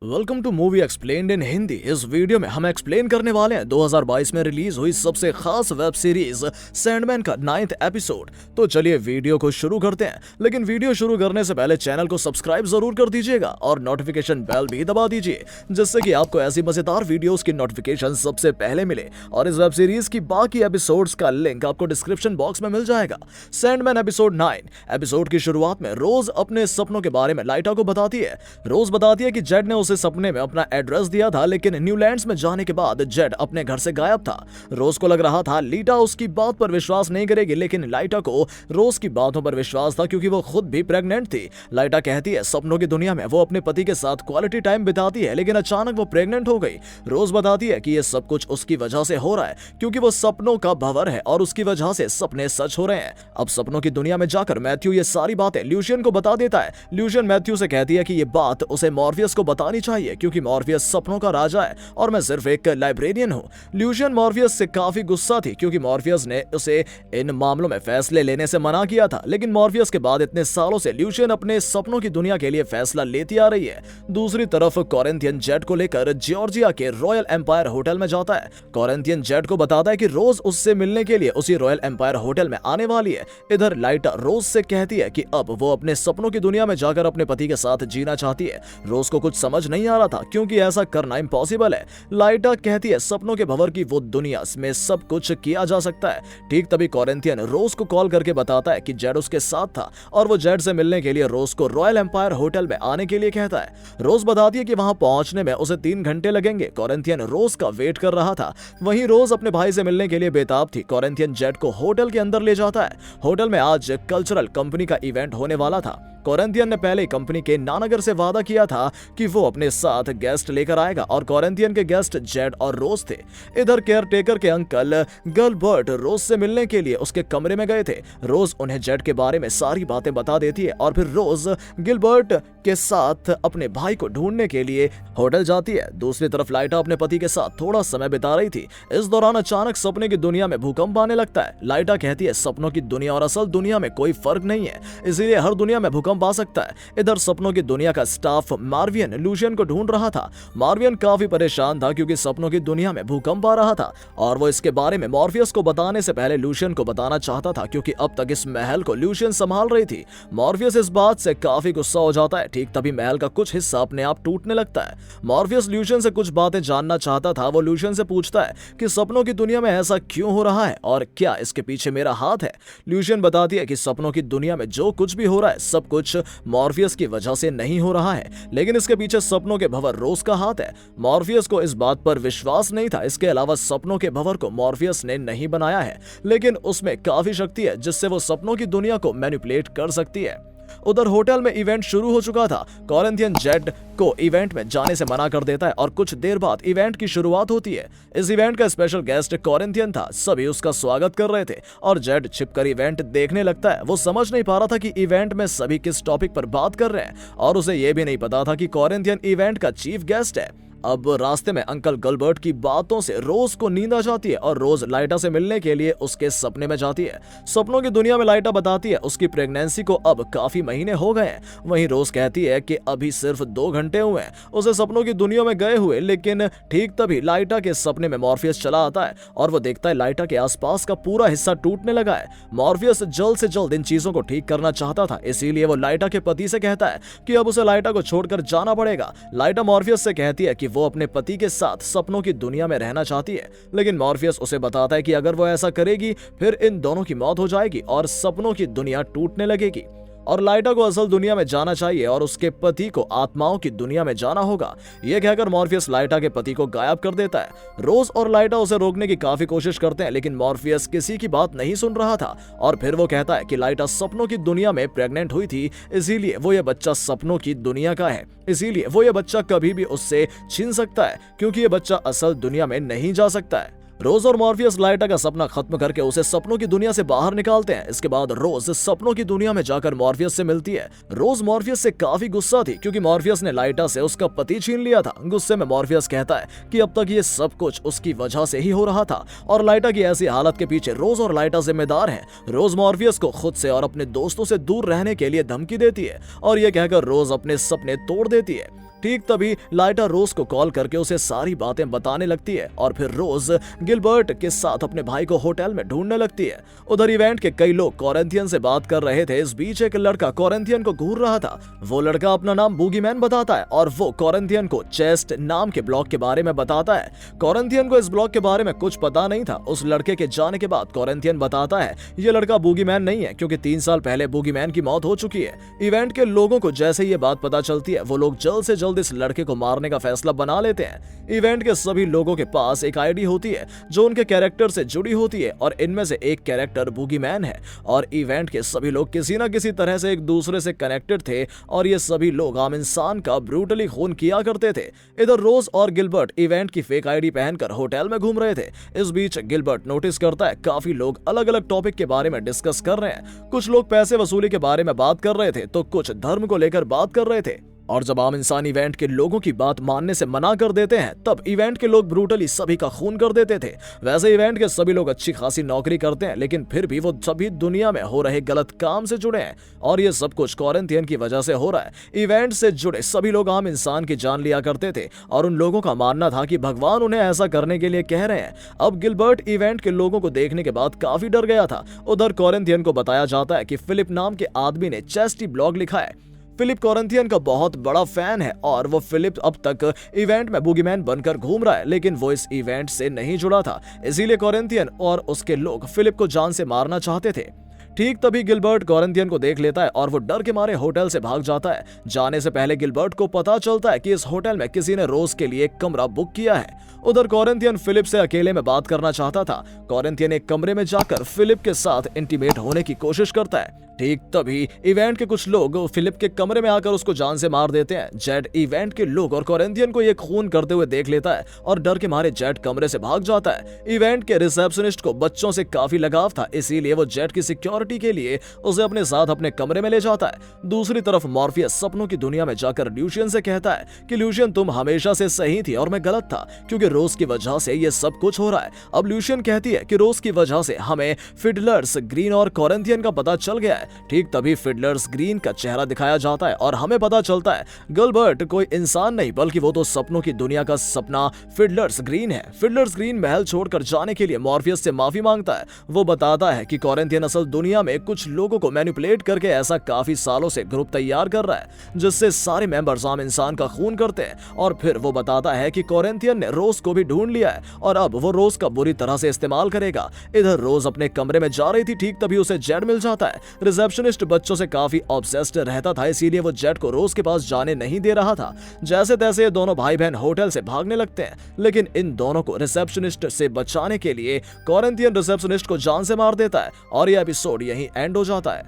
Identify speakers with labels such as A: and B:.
A: Welcome to movie explained in Hindi. इस video में हम एक्सप्लेन करने वाले हैं 2022 में रिलीज हुई सबसे खास वेब सीरीज सैंडमैन का 9th एपिसोड। तो चलिए वीडियो को शुरू करते हैं, लेकिन वीडियो शुरू करने से पहले चैनल को सब्सक्राइब जरूर कर दीजिएगा और नोटिफिकेशन बेल भी दबा दीजिए, जिससे कि आपको ऐसी मजेदार वीडियोस की नोटिफिकेशन सबसे पहले मिले। और इस वेब सीरीज की बाकी एपिसोड्स का लिंक आपको डिस्क्रिप्शन बॉक्स में मिल जाएगा। Sandman episode 9। एपिसोड की शुरुआत में रोज अपने सपनों के बारे में लाइटा को बताती है। रोज बताती है कि जेड ने उसे सपने में अपना एड्रेस दिया था, लेकिन न्यूलैंड्स में जाने के बाद जेड अपने घर से गायब था। रोज को लग रहा था लीटा उसकी बात पर विश्वास नहीं करेगी, लेकिन लाइटा को रोज की बातों पर विश्वास था क्योंकि वो खुद भी प्रेग्नेंट थी। लाइटा कहती है सपनों की दुनिया में वो अपने पति के साथ क्वालिटी टाइम बिताती है, लेकिन अचानक वो प्रेग्नेंट हो गई। रोज बताती है कि ये सब कुछ उसकी वजह से हो रहा है क्योंकि वो सपनों का भंवर है और उसकी वजह से सपने सच हो रहे हैं। अब सपनों की दुनिया में जाकर मैथ्यू ये सारी बातें ल्यूशियन को बता देता है। ल्यूशियन मैथ्यू से कहती है कि ये बात उसे मॉर्फियस को बतानी चाहिए क्योंकि मॉर्फियस सपनों का राजा है और मैं सिर्फ एक लाइब्रेरियन हूँ। ल्यूशियन मॉर्फियस से काफी गुस्सा थी क्योंकि मॉर्फियस ने उसे इन मामलों में फैसले लेने से मना किया था, लेकिन मॉर्फियस के बाद इतने सालों से ल्यूशियन अपने सपनों की दुनिया के लिए फैसला लेती आ रही है। दूसरी तरफ कोरिंथियन जेड को लेकर जॉर्जिया के रॉयल एम्पायर होटल में जाता है। कोरिंथियन जेड को बताता है कि रोज उससे मिलने के लिए उसी रॉयल एम्पायर होटल में आने वाली है। इधर लाइटा रोज से कहती है कि अब वो अपने सपनों की दुनिया में जाकर अपने पति के साथ जीना चाहती है। रोज को कुछ समझ नहीं आ रहा था क्योंकि ऐसा करना इम्पॉसिबल है। लाइटा कहती है सपनों के भंवर की वो दुनिया में सब कुछ किया जा सकता है। ठीक तभी कोरिंथियन रोज को कॉल करके बताता है कि जेड उसके साथ था और वो जेड से मिलने के लिए रोज को रॉयल एम्पायर होटल में आने के लिए कहता है। रोज बताती है कि वहां पहुंचने में उसे 3 घंटे लगेंगे। कोरिंथियन रोज का वेट कर रहा था। वहीं रोज अपने भाई से मिलने के लिए बेताब थी। कोरिंथियन जेड को होटल के अंदर ले जाता है। होटल में आज कल्चरल कंपनी का इवेंट होने वाला था। कोरिंथियन ने पहले कंपनी के नानागर से वादा किया था कि वो अपने साथ गेस्ट लेकर आएगा और कोरिंथियन के गेस्ट जेड और रोज थे। इधर केयर टेकर के अंकल गिलबर्ट रोज से मिलने के लिए उसके कमरे में गए थे। रोज उन्हें जेड के बारे में सारी बातें बता देती है और फिर रोज गिलबर्ट के साथ अपने भाई को ढूंढने के लिए होटल जाती है। दूसरी तरफ लाइटा अपने पति के साथ थोड़ा समय बिता रही थी। इस दौरान अचानक सपने की दुनिया में भूकंप आने लगता है। लाइटा कहती है सपनों की दुनिया और असल दुनिया में कोई फर्क नहीं है, इसीलिए हर दुनिया में भूकंप आ सकता है। इधर सपनों की दुनिया का स्टाफ मार्वियन ल्यूशियन को ढूंढ रहा था। मार्वियन काफी परेशान था क्योंकि सपनों की दुनिया में भूकंप आ रहा था और वो इसके बारे में मॉर्फियस को बताने से पहले ल्यूशियन को बताना चाहता था क्योंकि अब तक इस महल को ल्यूशियन संभाल रही थी। मॉर्फियस इस बात से काफी गुस्सा हो जाता है। ठीक तभी महल का कुछ हिस्सा अपने आप टूटने लगता है। मॉर्फियस ल्यूशियन से कुछ बातें जानना चाहता था। वो ल्यूशियन से पूछता है कि सपनों की दुनिया में ऐसा क्यों हो रहा है और क्या इसके पीछे मेरा हाथ है। ल्यूशियन बताती है कि सपनों की दुनिया में जो कुछ भी हो रहा है सब कुछ मॉर्फियस की वजह से नहीं हो रहा है, लेकिन इसके पीछे सपनों के भंवर रोज का हाथ है। मॉर्फियस को इस बात पर विश्वास नहीं था। इसके अलावा सपनों के भंवर को मॉर्फियस ने नहीं बनाया है, लेकिन उसमें काफी शक्ति है जिससे वो सपनों की दुनिया को मैनिपुलेट कर सकती है। उधर होटल में इवेंट शुरू हो चुका था। कोरिंथियन जेड को इवेंट में जाने से मना कर देता है और कुछ देर बाद इवेंट की शुरुआत होती है। इस इवेंट का स्पेशल गेस्ट कोरिंथियन था। सभी उसका स्वागत कर रहे थे और जेड छिपकर इवेंट देखने लगता है। वो समझ नहीं पा रहा था कि इवेंट में सभी किस टॉपिक पर बात कर रहे हैं और उसे यह भी नहीं पता था कि कोरिंथियन इवेंट का चीफ गेस्ट है। अब रास्ते में अंकल गिलबर्ट की बातों से रोज को नींद आ जाती है और रोज लाइटा से मिलने के लिए उसके सपने में जाती है। सपनों की दुनिया में लाइटा बताती है उसकी प्रेगनेंसी को अब काफी महीने हो गए हैं। वहीं रोज कहती है कि अभी सिर्फ 2 घंटे हुए हैं उसे सपनों की दुनिया में गए हुए, लेकिन ठीक तभी लाइटा के सपने में मॉर्फियस चला आता है और वो देखता है लाइटा के आसपास का पूरा हिस्सा टूटने लगा है। मॉर्फियस जल्द से जल्द इन चीजों को ठीक करना चाहता था, इसीलिए वो लाइटा के पति से कहता है कि अब उसे लाइटा को छोड़कर जाना पड़ेगा। लाइटा मॉर्फियस से कहती है कि वो अपने पति के साथ सपनों की दुनिया में रहना चाहती है, लेकिन मॉर्फियस उसे बताता है कि अगर वो ऐसा करेगी फिर इन दोनों की मौत हो जाएगी और सपनों की दुनिया टूटने लगेगी और लाइटा को असल दुनिया में जाना चाहिए और उसके पति को आत्माओं की दुनिया में जाना होगा। यह कहकर मॉर्फियस लाइटा के पति को गायब कर देता है। रोज और लाइटा उसे रोकने की काफी कोशिश करते हैं, लेकिन मॉर्फियस किसी की बात नहीं सुन रहा था और फिर वो कहता है कि लाइटा सपनों की दुनिया में प्रेग्नेंट हुई थी, इसीलिए वो ये बच्चा सपनों की दुनिया का है, इसीलिए वो ये बच्चा कभी भी उससे छीन सकता है क्योंकि ये बच्चा असल दुनिया में नहीं जा सकता है। रोज और मॉर्फियस लाइटा का सपना खत्म करके उसे सपनों की दुनिया से बाहर निकालते हैं। इसके बाद रोज सपनों की दुनिया में जाकर मॉर्फियस से मिलती है। रोज मॉर्फियस से काफी गुस्सा थी क्योंकि मॉर्फियस ने लाइटा से उसका पति छीन लिया था। गुस्से में मॉर्फियस कहता है कि अब तक ये सब कुछ उसकी वजह से ही हो रहा था और लाइटा की ऐसी हालत के पीछे रोज और लाइटा जिम्मेदार हैं। रोज मॉर्फियस को खुद से और अपने दोस्तों से दूर रहने के लिए धमकी देती है और यह कहकर रोज अपने सपने तोड़ देती है। ठीक तभी लाइटा रोज को कॉल करके उसे सारी बातें बताने लगती है और फिर रोज गिलबर्ट के साथ अपने भाई को होटल में ढूंढने लगती है। उधर इवेंट के कई लोग कोरिंथियन से बात कर रहे थे। इस बीच एक लड़का कोरिंथियन को घूर रहा था। वो लड़का अपना नाम बूगीमैन बताता है और वो कोरिंथियन को चेस्ट नाम के ब्लॉक के बारे में बताता है। कोरिंथियन को इस ब्लॉक के बारे में कुछ पता नहीं था। उस लड़के के जाने के बाद कोरिंथियन बताता है ये लड़का बूगीमैन नहीं है, क्योंकि 3 साल पहले बूगीमैन की मौत हो चुकी है। इवेंट के लोगों को जैसे ये बात पता चलती है वो लोग जल्द से जल्द इस लड़के को मारने का फैसला बना लेते हैं। इवेंट के सभी लोगों के पास एक आईडी होती है जो उनके कैरेक्टर से जुड़ी होती है और इनमें से एक कैरेक्टर बूगीमैन है और इवेंट के सभी लोग किसी न किसी तरह से एक दूसरे से कनेक्टेड थे और ये सभी लोग आम इंसान का ब्रूटली खून किया करते थे। इधर रोज और गिलबर्ट इवेंट की फेक आईडी पहनकर होटल में घूम रहे थे। इस बीच गिलबर्ट नोटिस करता है काफी लोग अलग अलग टॉपिक के बारे में डिस्कस कर रहे हैं। कुछ लोग पैसे वसूली के बारे में बात कर रहे थे तो कुछ धर्म को लेकर बात कर रहे थे। और जब आम इंसान इवेंट के लोगों की बात मानने से मना कर देते हैं तब इवेंट के लोग ब्रूटली सभी का खून कर देते थे। वैसे इवेंट के सभी लोग अच्छी खासी नौकरी करते हैं, लेकिन फिर भी वो सभी दुनिया में हो रहे गलत काम से जुड़े हैं और ये सब कुछ कोरिंथियन की वजह से हो रहा है। इवेंट से जुड़े सभी लोग आम इंसान की जान लिया करते थे और उन लोगों का मानना था कि भगवान उन्हें ऐसा करने के लिए कह रहे हैं। अब गिलबर्ट इवेंट के लोगों को देखने के बाद काफी डर गया था। उधर कोरिंथियन को बताया जाता है कि फिलिप नाम के आदमी ने चेस्टी ब्लॉग लिखा है। फिलिप कोरिंथियन का बहुत बड़ा फैन है और वो फिलिप अब तक इवेंट में बूगीमैन बनकर घूम रहा है, लेकिन वो इस इवेंट से नहीं जुड़ा था। इसीलिए कोरिंथियन और उसके लोग फिलिप को जान से मारना चाहते थे। ठीक तभी गिलबर्ट कोरिंथियन को देख लेता है और वो डर के मारे होटल से भाग जाता है। जाने से पहले गिलबर्ट को पता चलता है कि इस होटल में किसी ने रोज के लिए एक कमरा बुक किया है। उधर कोरिंथियन फिलिप से अकेले में बात करना चाहता था। कोरिंथियन एक कमरे में जाकर फिलिप के साथ इंटीमेट होने की कोशिश करता है। ठीक तभी इवेंट के कुछ लोग फिलिप के कमरे में आकर उसको जान से मार देते हैं। जेड इवेंट के लोग और कोरिंथियन को ये खून करते हुए देख लेता है और डर के मारे जेड कमरे से भाग जाता है। इवेंट के रिसेप्शनिस्ट को बच्चों से काफी लगाव था, इसीलिए वो जेड की सिक्योरिटी के लिए उसे अपने साथ अपने कमरे में ले जाता है। दूसरी तरफ मॉर्फियस सपनों की दुनिया में जाकर ल्यूशियन से कहता है कि ल्यूशियन तुम हमेशा से सही थी और मैं गलत था, क्योंकि रोज की वजह से ये सब कुछ हो रहा है। अब ल्यूशियन कहती है कि रोज की वजह से हमें फिडलर्स ग्रीन और कोरिंथियन का पता चल गया है। ठीक तभी फिडलर्स ग्रीन का चेहरा दिखाया जाता है और हमें पता चलता है गिलबर्ट कोई इंसान नहीं बल्कि वो तो सपनों की दुनिया का सपना फिडलर्स ग्रीन है। फिडलर्स ग्रीन महल छोड़कर जाने के लिए मॉर्फियस से माफी मांगता है। वो बताता है कि कोरिंथियन असल दुनिया में कुछ लोगों को मैनिपुलेट करके ऐसा काफी सालों से ग्रुप तैयार कर रहा है जिससे सारे मेंबर्स आम इंसान का खून करते हैं। और फिर वो बताता है कि कोरिंथियन ने रोज को भी ढूंढ लिया है और अब वो रोज का बुरी तरह से इस्तेमाल करेगा। इधर रोज अपने कमरे में जा रही थी, ठीक तभी उसे जेड मिल जाता है। रिसेप्शनिस्ट बच्चों से काफी ऑब्सेस्ड रहता था, इसीलिए वो जेड को रोज के पास जाने नहीं दे रहा था। जैसे तैसे ये दोनों भाई बहन होटल से भागने लगते हैं, लेकिन इन दोनों को रिसेप्शनिस्ट से बचाने के लिए कोरिंथियन रिसेप्शनिस्ट को जान से मार देता है और यह एपिसोड यहीं एंड हो जाता है।